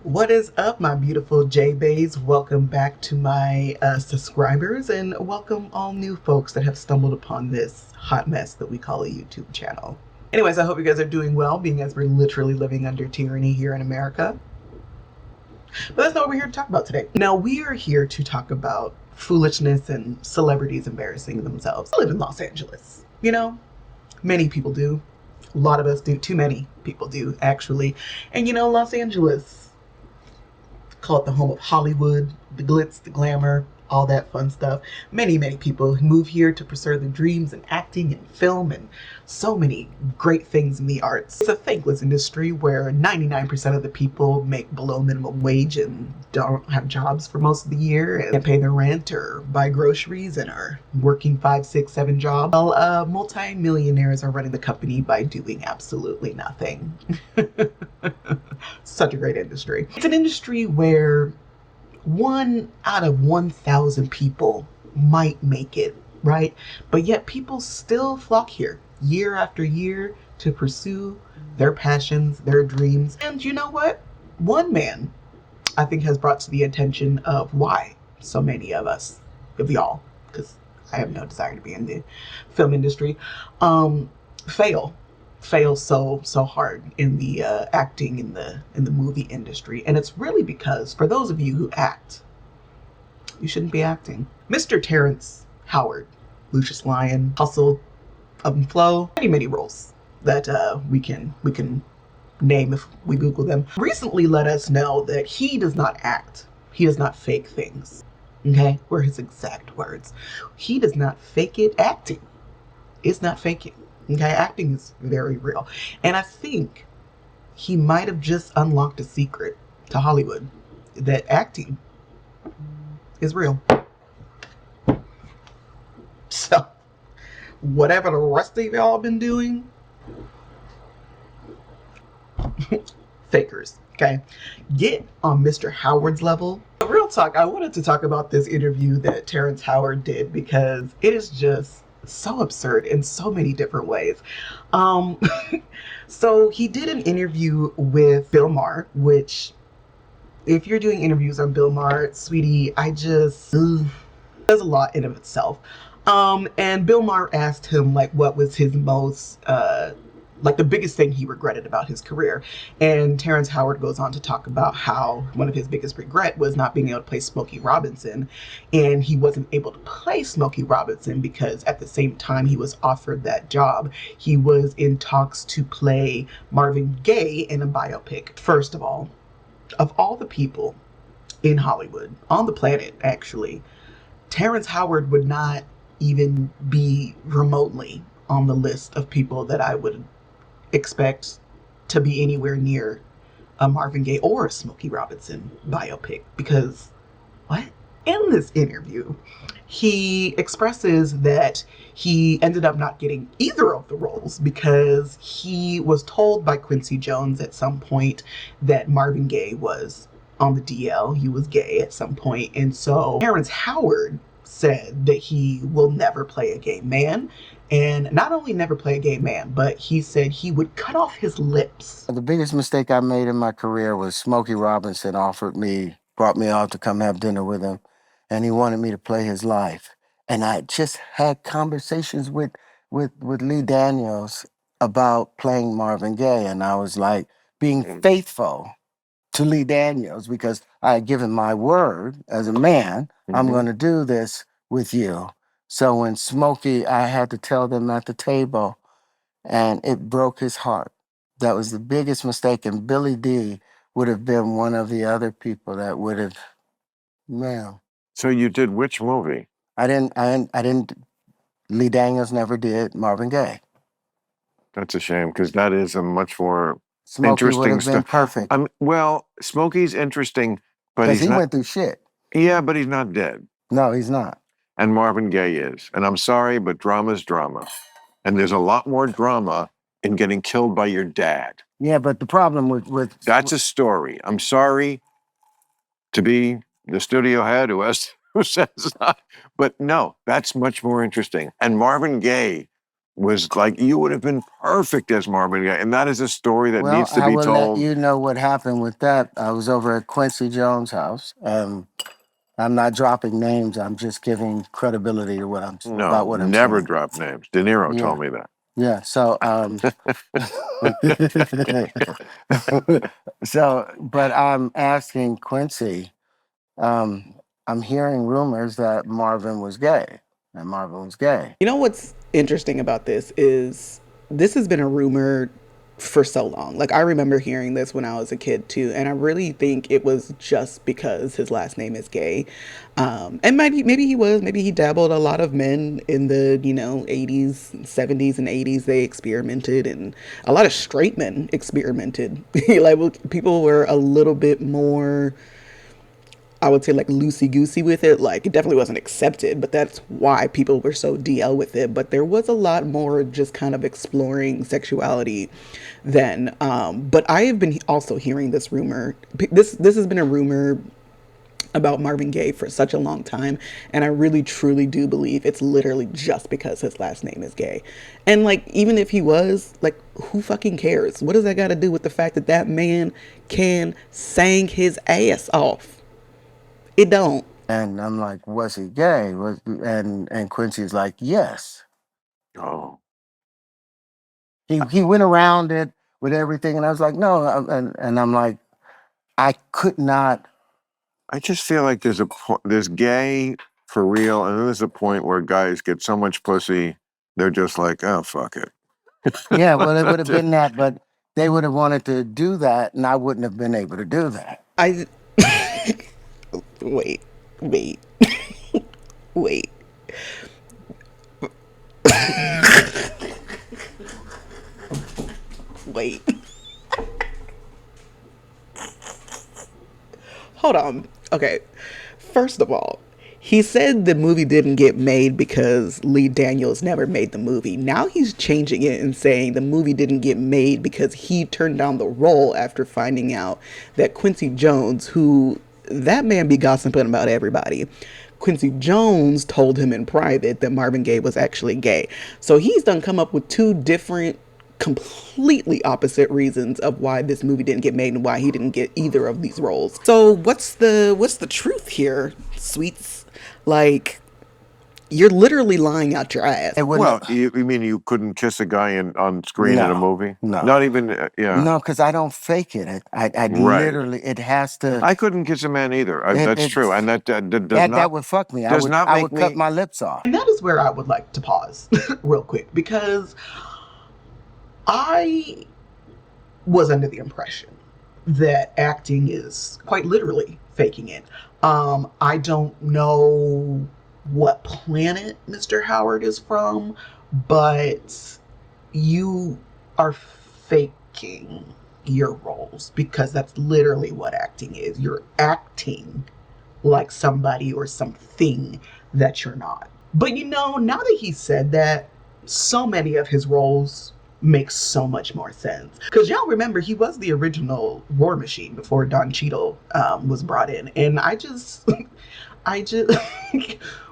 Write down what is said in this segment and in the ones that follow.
What is up, my beautiful J-Bays? Welcome back to my subscribers, and welcome all new folks that have stumbled upon this hot mess that we call a YouTube channel. Anyways, I hope you guys are doing well, being as we're literally living under tyranny here in America. But that's not what we're here to talk about today. Now, we are here to talk about foolishness and celebrities embarrassing themselves. I live in Los Angeles. Many people do. A lot of us do. Too many people do, actually. And Los Angeles, call it the home of Hollywood, the glitz, the glamour, all that fun stuff. Many, many people move here to pursue their dreams in acting and film and so many great things in the arts. It's a thankless industry where 99% of the people make below minimum wage and don't have jobs for most of the year and can't pay their rent or buy groceries and are working 5, 6, 7 jobs. While multi-millionaires are running the company by doing absolutely nothing. Such a great industry. It's an industry where 1 out of 1,000 people might make it, right? But yet people still flock here year after year to pursue their passions, their dreams. And you know what? One man, I think, has brought to the attention of why so many of us, of y'all, because I have no desire to be in the film industry, fail so hard in the acting in the movie industry. And it's really because, for those of you who act, you shouldn't be acting. Mr. Terrence Howard, Lucius Lyon, Hustle, Up and Flow, many roles that we can name if we Google them, recently let us know that he does not act. He does not fake things. Okay, were his exact words. He does not fake it. Acting is not faking. Okay, acting is very real. And I think he might have just unlocked a secret to Hollywood, that acting is real. So, whatever the rest of y'all been doing, fakers, okay? Get on Mr. Howard's level. Real talk, I wanted to talk about this interview that Terrence Howard did because it is just so absurd in so many different ways. Um, so he did an interview with Bill Maher, which, if you're doing interviews on Bill Maher, sweetie, there's a lot in of itself. And Bill Maher asked him like what was his most like the biggest thing he regretted about his career. And Terrence Howard goes on to talk about how one of his biggest regret was not being able to play Smokey Robinson. And he wasn't able to play Smokey Robinson because at the same time he was offered that job, he was in talks to play Marvin Gaye in a biopic. First of all the people in Hollywood, on the planet actually, Terrence Howard would not even be remotely on the list of people that I would expect to be anywhere near a Marvin Gaye or a Smokey Robinson biopic. Because what? In this interview, he expresses that he ended up not getting either of the roles because he was told by Quincy Jones at some point that Marvin Gaye was on the DL. He was gay at some point. And so Terrence Howard said that he will never play a gay man. And not only never play a gay man, but he said he would cut off his lips. The biggest mistake I made in my career was Smokey Robinson brought me out to come have dinner with him, and he wanted me to play his life. And I just had conversations with Lee Daniels about playing Marvin Gaye, and I was like being faithful to Lee Daniels because I had given my word as a man, I'm going to do this with you. So when Smokey, I had to tell them at the table, and it broke his heart. That was the biggest mistake, and Billy D would have been one of the other people that would have, man. So you did which movie? I didn't, Lee Daniels never did Marvin Gaye. That's a shame because that is a much more Smokey would interesting have been stuff. perfect Well, Smokey's interesting, but because he's he not. went through shit. Yeah, but he's not dead. No, he's not. And Marvin Gaye is. And I'm sorry, but drama's drama. And there's a lot more drama in getting killed by your dad. Yeah, but the problem with That's a story. I'm sorry to be the studio head who says not, but no, that's much more interesting. And Marvin Gaye was like, you would have been perfect as Marvin Gaye. And that is a story that Well, needs to I be will let told. you know what happened with that. I was over at Quincy Jones' house. I'm not dropping names. I'm just giving credibility to about No, what I'm never saying. drop names. De Niro Yeah, told me that. yeah. So, but I'm asking Quincy. Um, I'm hearing rumors that Marvin was gay. That Marvin was gay. You know what's interesting about this has been a rumor for so long. Like I remember hearing this when I was a kid too, and I really think it was just because his last name is gay. And maybe he dabbled. A lot of men in the 80s, 70s, and 80s they experimented, and a lot of straight men experimented. Like people were a little bit more, I would say, like loosey goosey with it. Like it definitely wasn't accepted, but that's why people were so DL with it. But there was a lot more just kind of exploring sexuality then. But I have been also hearing this rumor. This has been a rumor about Marvin Gaye for such a long time, and I really truly do believe it's literally just because his last name is gay. And like even if he was, like who fucking cares? What does that got to do with the fact that that man can sang his ass off? It don't. And I'm like, was he gay? And Quincy's like, yes. Oh, He went around it with everything, and I was like, no. And I'm like, I could not. I just feel like there's gay for real, and then there's a point where guys get so much pussy, they're just like, oh, fuck it. Yeah, well, it would have been that, but they would have wanted to do that, and I wouldn't have been able to do that. I wait, wait, wait. Wait. Hold on. Okay. First of all, he said the movie didn't get made because Lee Daniels never made the movie. Now he's changing it and saying the movie didn't get made because he turned down the role after finding out that Quincy Jones, who that man be gossiping about everybody, Quincy Jones told him in private that Marvin Gaye was actually gay. So he's done come up with two different completely opposite reasons of why this movie didn't get made and why he didn't get either of these roles. So what's the truth here, sweets? Like you're literally lying out your ass. It Well, wouldn't. you mean you couldn't kiss a guy on screen in a No, movie? no, Not even, yeah, no, because I don't fake it. I right. literally, it has to. I couldn't kiss a man either. That's true, It's and that that would fuck me. does not I make would cut me. my lips off. And that is where I would like to pause real quick because I was under the impression that acting is quite literally faking it. I don't know what planet Mr. Howard is from, but you are faking your roles because that's literally what acting is. You're acting like somebody or something that you're not. But now that he said that, so many of his roles make so much more sense. Because y'all remember, he was the original War Machine before Don Cheadle was brought in. And I just,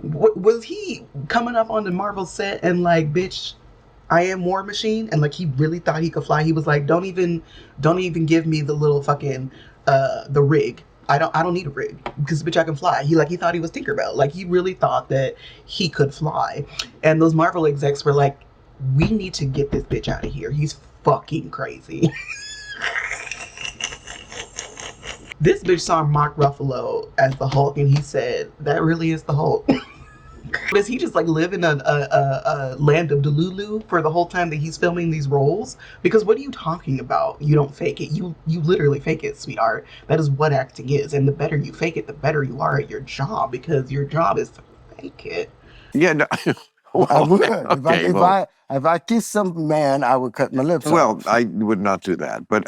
was he coming up on the Marvel set and like, bitch, I am War Machine, and like he really thought he could fly. He was like, don't even give me the little fucking the rig. I don't need a rig because bitch I can fly. He thought he was Tinkerbell. Like he really thought that he could fly. And those Marvel execs were like, we need to get this bitch out of here. He's fucking crazy. This bitch saw Mark Ruffalo as the Hulk and he said, that really is the Hulk. Does he just like live in a land of Delulu for the whole time that he's filming these roles? Because what are you talking about? You don't fake it. You literally fake it, sweetheart. That is what acting is. And the better you fake it, the better you are at your job because your job is to fake it. Yeah, no, I well, would. okay, well, If I kiss some man, I would cut my lips well, off. I would not do that, but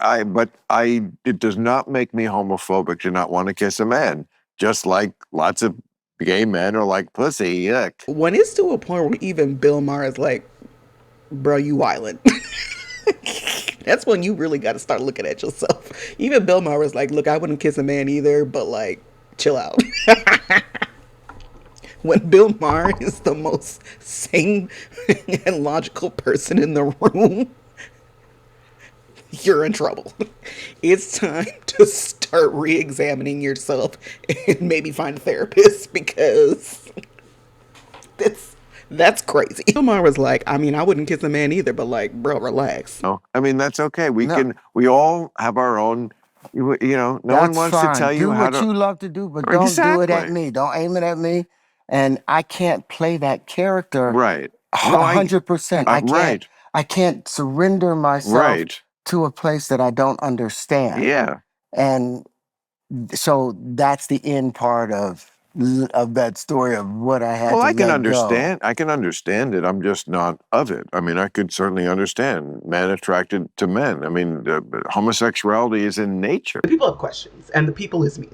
it does not make me homophobic to not want to kiss a man. Just like lots of gay men are like pussy, yuck. When it's to a point where even Bill Maher is like, bro, you wildin'. That's when you really got to start looking at yourself. Even Bill Maher was like, look, I wouldn't kiss a man either, but like, chill out. when Bill Maher is the most sane and logical person in the room, you're in trouble. It's time to start re-examining yourself and maybe find a therapist because that's crazy. Bill Maher was like, I mean, I wouldn't kiss a man either, but like, bro, relax. No, I mean that's okay. No, We all have our own. No one that's wants to fine. tell you Do how what to. you love to do, but don't do it at Exactly. me. Don't aim it at me. And I can't play that character Right. No, 100%. right. I can't surrender myself Right. to a place that I don't understand. Yeah. And so that's the end part of that story of what I had Well, to I can let go. understand. I can understand it. I'm just not of it. I mean, I could certainly understand men attracted to men. I mean, homosexuality is in nature. The people have questions, and the people is me.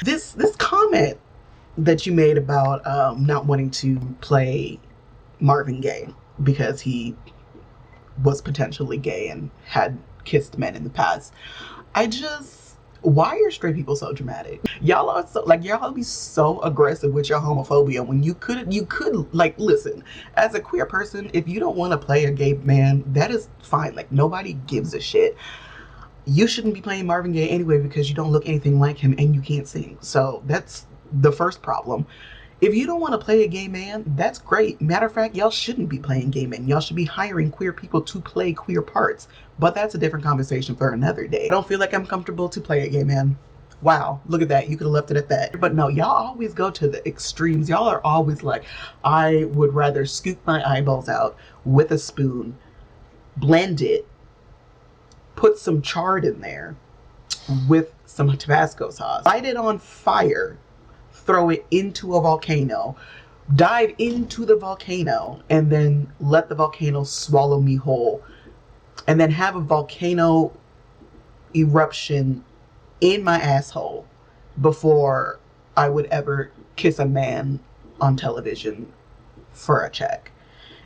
This comment that you made about not wanting to play Marvin Gaye because he was potentially gay and had kissed men in the past. I just, why are straight people so dramatic? Y'all are so like, y'all be so aggressive with your homophobia when you could like, listen, as a queer person, if you don't want to play a gay man, that is fine. Like, nobody gives a shit. You shouldn't be playing Marvin Gaye anyway because you don't look anything like him and you can't sing. So that's the first problem. If you don't want to play a gay man, that's great. Matter of fact, y'all shouldn't be playing gay men. Y'all should be hiring queer people to play queer parts. But that's a different conversation for another day. I don't feel like I'm comfortable to play a gay man. Wow, look at that. You could have left it at that. But no, y'all always go to the extremes. Y'all are always like, I would rather scoop my eyeballs out with a spoon, blend it, put some chard in there with some Tabasco sauce, light it on fire, throw it into a volcano, dive into the volcano, and then let the volcano swallow me whole, and then have a volcano eruption in my asshole before I would ever kiss a man on television for a check.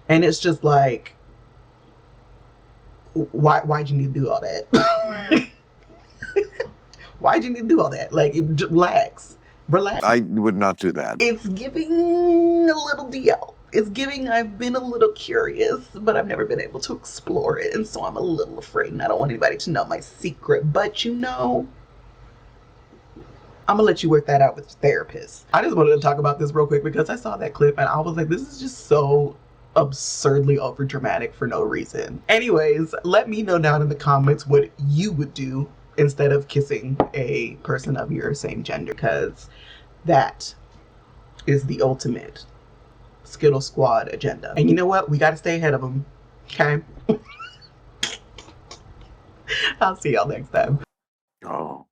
And it's just like, why'd you need to do all that? Why'd you need to do all that? Like, relax. Relax. I would not do that. It's giving a little DL. It's giving, I've been a little curious, but I've never been able to explore it, and so I'm a little afraid, and I don't want anybody to know my secret. But I'm gonna let you work that out with your therapist. I just wanted to talk about this real quick because I saw that clip and I was like, this is just so absurdly over dramatic for no reason. Anyways, let me know down in the comments what you would do instead of kissing a person of your same gender, because that is the ultimate Skittle Squad agenda. And you know what? We got to stay ahead of them. Okay? I'll see y'all next time. Oh.